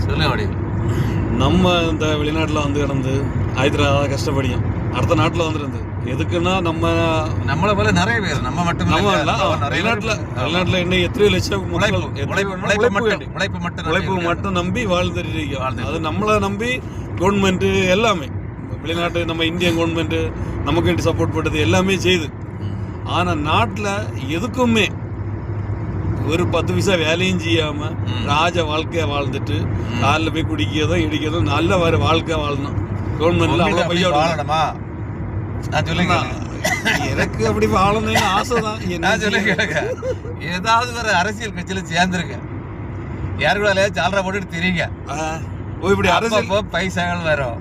சொல்லுங்க அப்படி. நம்ம இந்த வெளிநாட்டில் வந்து கிடந்து ஆயிரத்தி கஷ்டப்படியும் அடுத்த நாட்டில் வந்துருந்து எதுக்குன்னா நம்மளை போல நிறைய பேர் நம்ம மட்டும் வெளிநாட்டில் என்ன எத்தனை லட்சம் உழைப்பு மட்டும் நம்பி வாழ்ந்துட்டு இருக்கோம். அது நம்மளை நம்பி கவர்மெண்ட் எல்லாமே வெளிநாட்டு நம்ம இந்தியன் கவர்மெண்ட் நமக்கு வேண்டி சப்போர்ட் பண்ணுறது எல்லாமே செய்யுது. ஆனால் நாட்டில் எதுக்குமே ஒரு 10 பைசா வேலையும் செய்யாம ராஜ வாழ்க்கைய வாழ்ந்துட்டு காலில் போய் குடிக்கிறதும் இடிக்கிறதும் நல்ல வர வாழ்க்கை வாழணும். கவர்மெண்ட்ல அவ்வளோ பையா வாழணுமா? எனக்கு அப்படி வாழணும்னு ஆசைதான். ஏதாவது ஒரு அரசியல் கட்சியில சேர்ந்துருங்க, யாரு கூட சாலரா போட்டுட்டு தெரியுங்க. இப்படி அரசியல் பைசாக்கள் வரும்,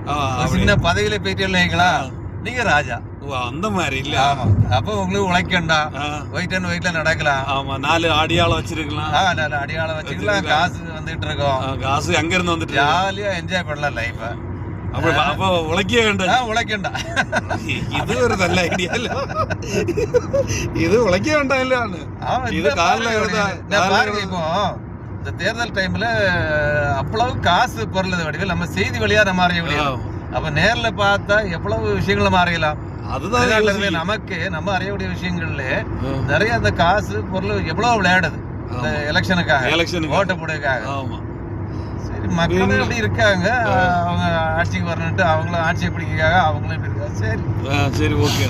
சின்ன பதவியில போயிட்டு இல்லைங்களா, நீங்க ராஜா அந்த மாதிரி இல்ல. அப்ப உங்களுக்கு உழைக்கண்டா, வெயிட் அண்ட் வெயிட்ல நடக்கலாம். ஆமா, 4 அடியாளம் வச்சிருக்கலாம். 4 அடியாளம் வச்சுக்கலாம். காசு வந்துட்டு இருக்கோம், காசு அங்க இருந்து வந்துட்டு ஜாலியா என்ஜாய் பண்ணலாம் லைஃப. அப்ப உழைக்க வேண்டாம். உழைக்கண்டா, இது ஒரு நல்ல ஐடியா இல்ல. இது உழைக்க வேண்டாம் இல்ல. இது பாருங்க, இப்போ இந்த தேர்தல் டைம்ல அவ்வளவு காசு பொருள் வடிவில் நம்ம செய்தி வழியா நம்ம அறிய முடியும். அப்ப நேர்ல பார்த்தா எவ்வளவு விஷயங்களை மாறியலாம். அதுதான் நமக்கு நம்ம அறியக்கூடிய விஷயங்கள்ல நிறைய அந்த காசு பொருள் எவ்வளவு விளையாடுது இந்த எலெக்ஷனுக்காக, ஓட்டு போடுறதுக்காக. சரி, மக்களும் எப்படி இருக்காங்க, அவங்க ஆட்சிக்கு வரணுன்ட்டு அவங்களும் ஆட்சியை பிடிக்காக அவங்களும் இப்படி இருக்காங்க. சரி ஓகே.